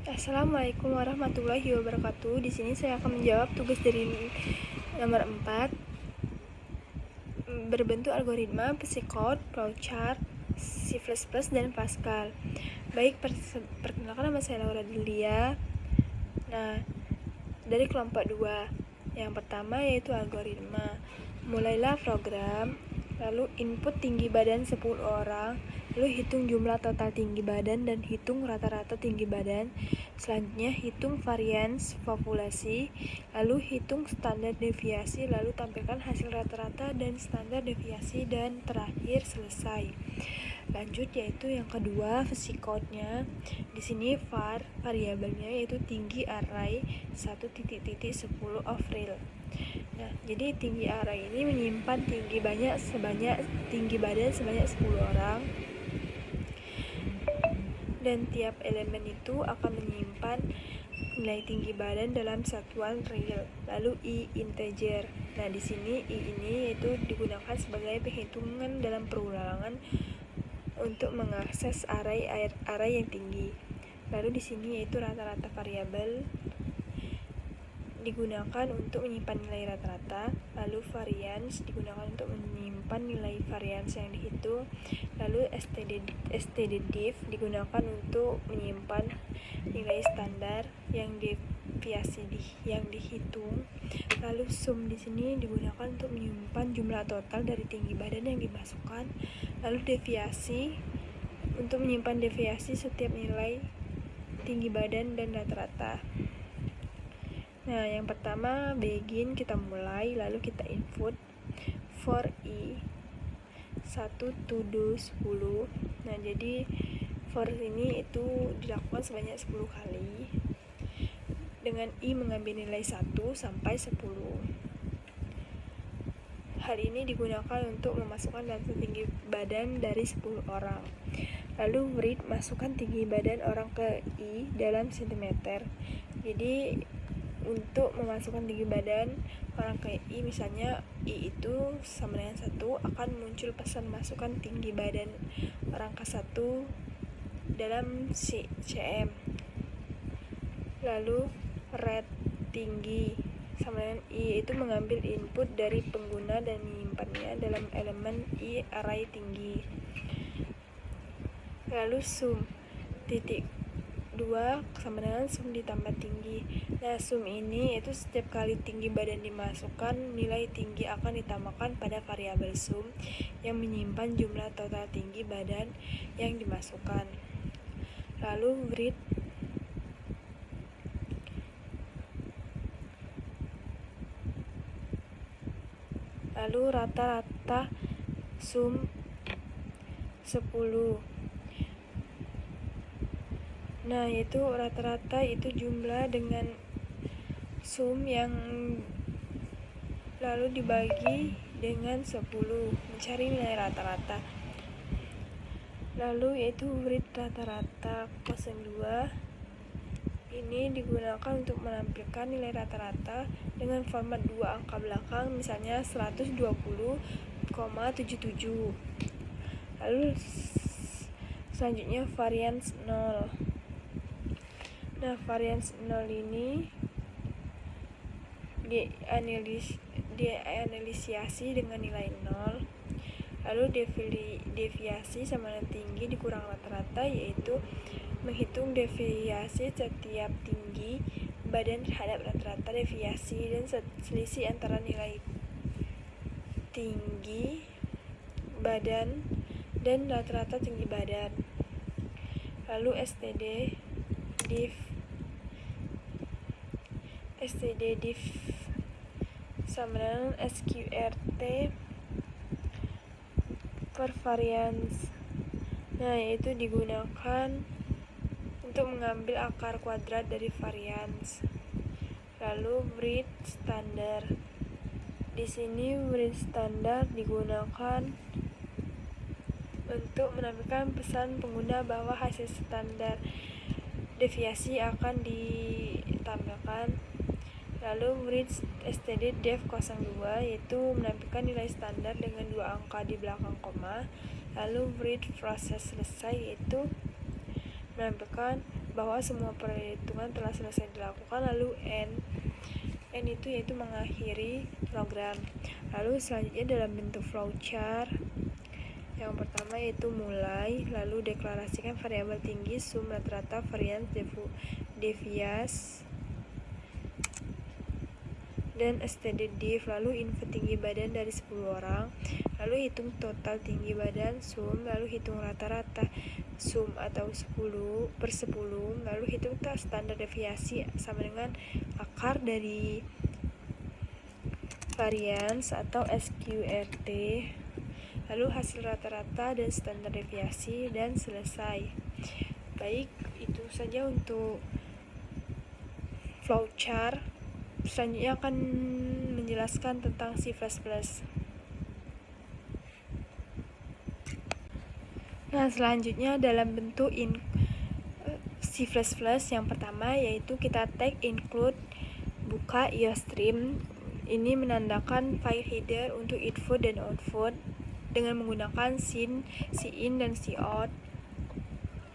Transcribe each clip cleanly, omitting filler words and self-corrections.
Assalamualaikum warahmatullahi wabarakatuh. Di sini saya akan menjawab tugas dari nomor 4, berbentuk algoritma, psikot, flowchart, C++, dan Pascal. Baik, perkenalkan, nama saya Laura Delia. Nah, dari kelompok 2. Yang pertama yaitu algoritma. Mulailah program, lalu input tinggi badan 10 orang, lalu hitung jumlah total tinggi badan dan hitung rata-rata tinggi badan. Selanjutnya hitung varians populasi, lalu hitung standar deviasi, lalu tampilkan hasil rata-rata dan standar deviasi, dan terakhir selesai. Lanjut yaitu yang kedua, psikotnya. Di sini var variabelnya yaitu tinggi array 1.10 of real. Nah, jadi tinggi array ini menyimpan tinggi badan sebanyak 10 orang, dan tiap elemen itu akan menyimpan nilai tinggi badan dalam satuan real, lalu i integer. Nah, di sini i ini itu digunakan sebagai penghitungan dalam perulangan untuk mengakses array yang tinggi. Lalu di sini yaitu rata-rata variabel digunakan untuk menyimpan nilai rata-rata, lalu varians digunakan untuk menyimpan nilai varians yang dihitung, lalu std_diff digunakan untuk menyimpan nilai standar yang deviasi yang dihitung, lalu sum di sini digunakan untuk menyimpan jumlah total dari tinggi badan yang dimasukkan, lalu deviasi untuk menyimpan deviasi setiap nilai tinggi badan dan rata-rata. Nah, yang pertama begin, kita mulai, lalu kita input for i 1 to do 10. Nah, jadi for ini itu dilakukan sebanyak 10 kali dengan i mengambil nilai 1 sampai 10. Hal ini digunakan untuk memasukkan data tinggi badan dari 10 orang. Lalu read, masukkan tinggi badan orang ke i dalam cm. Jadi untuk memasukkan tinggi badan orang ke i, misalnya i itu sama dengan 1, akan muncul pesan masukkan tinggi badan orang ke 1 dalam cm. Lalu ret tinggi sama dengan i, itu mengambil input dari pengguna dan menyimpannya dalam elemen i array tinggi. Lalu sum titik 2 sama dengan sum ditambah tinggi. Nah, sum ini itu setiap kali tinggi badan dimasukkan, nilai tinggi akan ditambahkan pada variabel sum yang menyimpan jumlah total tinggi badan yang dimasukkan. Lalu read, lalu rata-rata sum 10. Nah, yaitu rata-rata itu jumlah dengan sum yang lalu dibagi dengan 10, mencari nilai rata-rata. Lalu yaitu read rata-rata 02. Ini digunakan untuk menampilkan nilai rata-rata dengan format 2 angka belakang, misalnya 120,77. Lalu selanjutnya varians 0. Nah, varians 0 ini dianalisasi dengan nilai 0. Lalu deviasi sama dengan tinggi dikurang rata-rata, yaitu menghitung deviasi setiap tinggi badan terhadap rata-rata deviasi dan selisih antara nilai tinggi badan dan rata-rata tinggi badan. Lalu std_diff sama dengan sqrt per varians. Nah, yaitu digunakan untuk mengambil akar kuadrat dari varians. Lalu breed standar. Di sini breed standar digunakan untuk menampilkan pesan pengguna bahwa hasil standar deviasi akan ditampilkan. Lalu read std_def 02, yaitu menampilkan nilai standar dengan 2 angka di belakang koma. Lalu read proses selesai, yaitu menampilkan bahwa semua perhitungan telah selesai dilakukan. Lalu N itu yaitu mengakhiri program. Lalu selanjutnya dalam bentuk flowchart, yang pertama yaitu mulai, lalu deklarasikan variabel tinggi, sum, rata-rata, varians, deviasi, dan std diff. Lalu info tinggi badan dari 10 orang, lalu hitung total tinggi badan, sum, lalu hitung rata-rata, sum atau 10/10, lalu hitung standar deviasi sama dengan akar dari varians atau SQRT, lalu hasil rata-rata dan standar deviasi, dan selesai. Baik, itu saja untuk flowchart. Selanjutnya akan menjelaskan tentang C++. Nah, selanjutnya dalam bentuk C++, yang pertama yaitu kita tag include buka IOStream. Ini menandakan file header untuk input dan output dengan menggunakan cin, dan cout.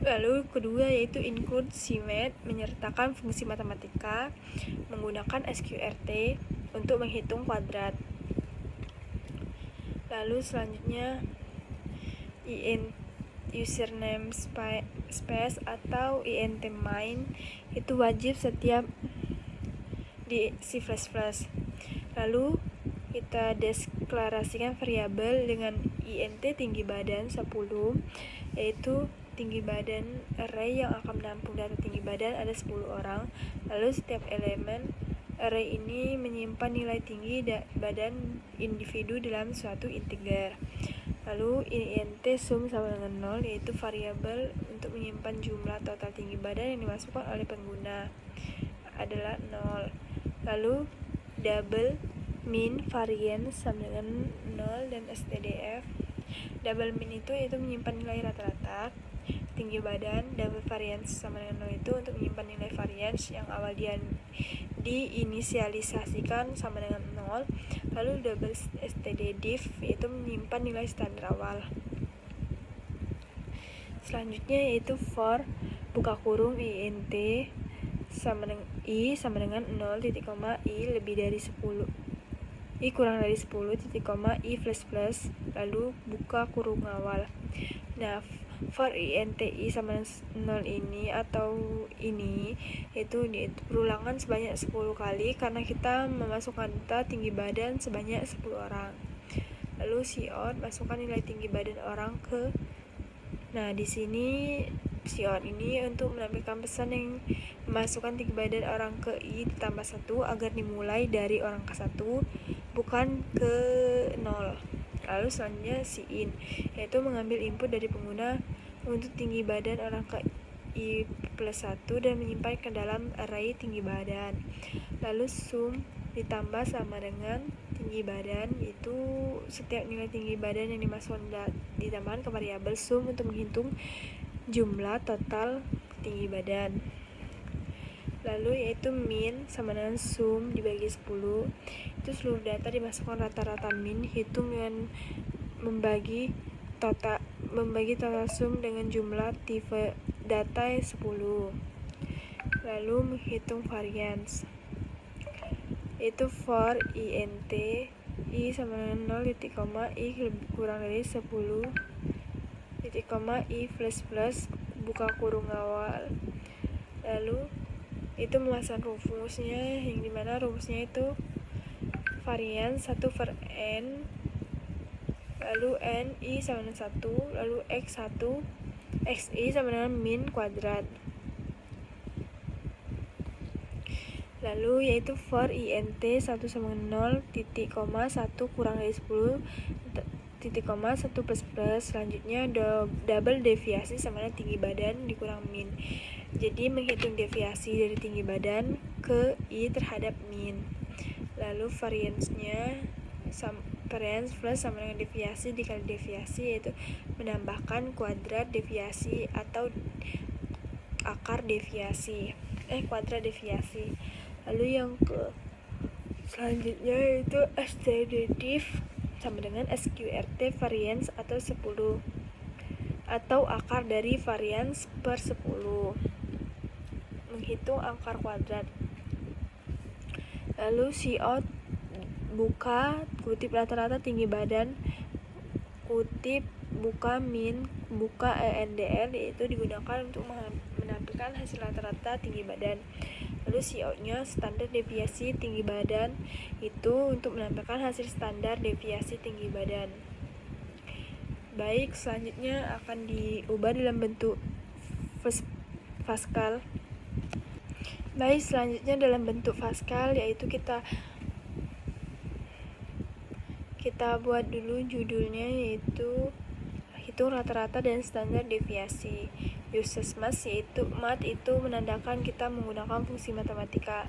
Lalu kedua yaitu include cmat, menyertakan fungsi matematika menggunakan SQRT untuk menghitung kuadrat. Lalu selanjutnya username space atau int main itu wajib setiap di C++. Lalu kita deklarasikan variabel dengan int tinggi badan 10, yaitu tinggi badan array yang akan menampung data tinggi badan ada 10 orang. Lalu setiap elemen array ini menyimpan nilai tinggi badan individu dalam suatu integer. Lalu int sum sama dengan 0, yaitu variabel untuk menyimpan jumlah total tinggi badan yang dimasukkan oleh pengguna adalah 0. Lalu double min variance sama dengan 0 dan stdf. Double min itu yaitu menyimpan nilai rata-rata tinggi badan, double variance sama dengan 0 itu untuk menyimpan nilai variance yang awal diinisialisasikan sama dengan 0. Lalu double std_diff yaitu menyimpan nilai standar awal. Selanjutnya yaitu for buka kurung int sama dengan i sama dengan 0, i lebih dari 10, i kurang dari 10, i plus, lalu buka kurung awal. Nah, for int i sama 0 ini atau ini itu berulangan sebanyak 10 kali karena kita memasukkan data tinggi badan sebanyak 10 orang. Lalu cout, masukkan nilai tinggi badan orang ke. Nah, di sini cout ini untuk menampilkan pesan yang memasukkan tinggi badan orang ke i ditambah 1 agar dimulai dari orang ke 1 bukan ke 0. Lalu selanjutnya cin, yaitu mengambil input dari pengguna untuk tinggi badan orang ke i plus 1 dan menyimpan ke dalam array tinggi badan. Lalu sum ditambah sama dengan tinggi badan, itu setiap nilai tinggi badan yang dimasukkan ditambahkan ke variabel sum untuk menghitung jumlah total tinggi badan. Lalu yaitu min sama dengan sum dibagi 10, itu seluruh data dimasukkan rata-rata min, hitung dengan membagi total sum dengan jumlah tipe data 10. Lalu menghitung variance, itu for int i sama dengan 0, i kurang dari 10, i plus, buka kurung awal. Lalu itu memasang rumusnya, yang dimana rumusnya itu variance 1 per n, lalu n i sama dengan 1, lalu xi sama dengan min kuadrat. Lalu yaitu for int 1 sama dengan 0, 1 kurang dari 10, 1 plus. Selanjutnya double deviasi sama dengan tinggi badan dikurang min. Jadi menghitung deviasi dari tinggi badan ke i terhadap min. Lalu variance-nya variance plus sama dengan deviasi dikali deviasi, yaitu menambahkan kuadrat deviasi atau akar deviasi, kuadrat deviasi. Lalu yang selanjutnya yaitu std_diff sama dengan SQRT variance atau 10 atau akar dari variance per 10. menghitung akar kuadrat. Lalu Cout buka kutip rata-rata tinggi badan, kutip buka min, buka ENDR, yaitu digunakan untuk menampilkan hasil rata-rata tinggi badan. Lalu Cout-nya standar deviasi tinggi badan, itu untuk menampilkan hasil standar deviasi tinggi badan. Baik, selanjutnya akan diubah dalam bentuk Pascal. Baik, selanjutnya dalam bentuk Pascal, yaitu kita buat dulu judulnya, yaitu hitung rata-rata dan standar deviasi. Uses math, yaitu math itu menandakan kita menggunakan fungsi matematika.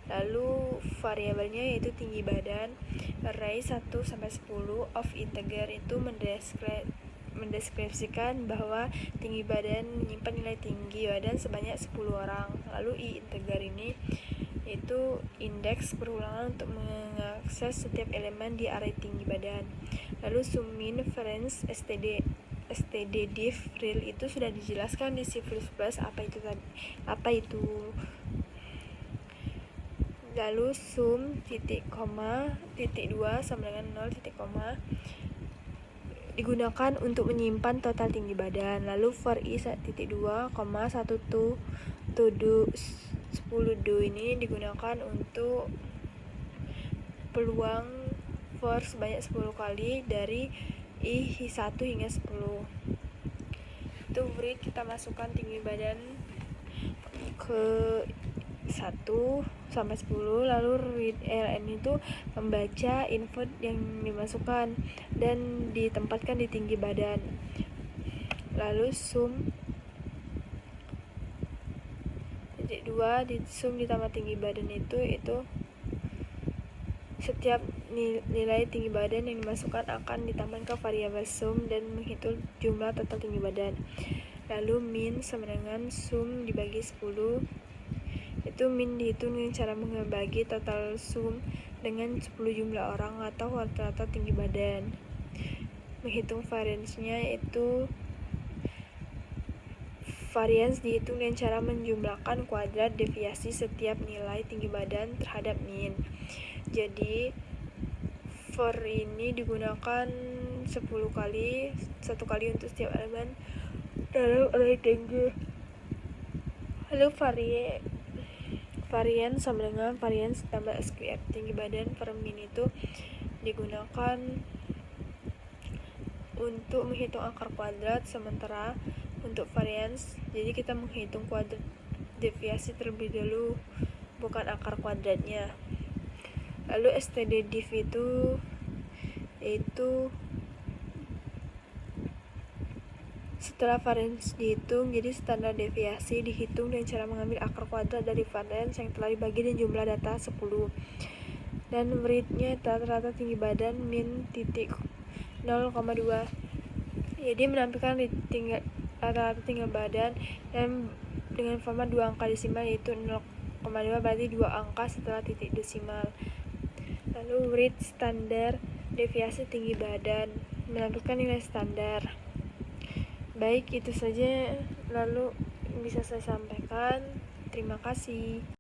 Lalu variabelnya yaitu tinggi badan. Array 1-10 of integer itu mendeskripsikan bahwa tinggi badan menyimpan nilai tinggi badan sebanyak 10 orang. Lalu i integer ini yaitu indeks perulangan untuk mengakses setiap elemen di array tinggi badan. Lalu sum min variance std diff real itu sudah dijelaskan di C++. Apa itu? Lalu sum titik koma titik 2 sama dengan 0 titik koma digunakan untuk menyimpan total tinggi badan. Lalu for i titik 2, 1 to 10 do ini digunakan untuk peluang for sebanyak 10 kali dari i1 hingga 10. Itu read, kita masukkan tinggi badan ke 1 sampai 10, lalu read ln itu membaca input yang dimasukkan dan ditempatkan di tinggi badan. Lalu sum titik 2 di sum ditambah tinggi badan itu setiap nilai tinggi badan yang dimasukkan akan ditambahkan ke variabel sum dan menghitung jumlah total tinggi badan. Lalu min sama dengan sum dibagi 10, itu min dihitung dengan cara membagi total sum dengan 10 jumlah orang atau rata-rata tinggi badan. Menghitung variance-nya itu variance dihitung dengan cara menjumlahkan kuadrat deviasi setiap nilai tinggi badan terhadap min. Jadi for ini digunakan 10 kali, 1 kali untuk setiap elemen dalam array tinggi. Lalu variance sama dengan variance tambah SQF tinggi badan per min itu digunakan untuk menghitung akar kuadrat, sementara untuk variance jadi kita menghitung kuadrat deviasi terlebih dahulu, bukan akar kuadratnya. Lalu std diff itu yaitu setelah variance dihitung, jadi standar deviasi dihitung dengan cara mengambil akar kuadrat dari variance yang telah dibagi dan jumlah data 10. Dan read-nya rata-rata tinggi badan min titik 0,2. Jadi menampilkan rata-rata tinggi badan dan dengan format 2 angka desimal, yaitu 0,2 berarti 2 angka setelah titik desimal. Lalu read standar deviasi tinggi badan menampilkan nilai standar. Baik, itu saja lalu bisa saya sampaikan. Terima kasih.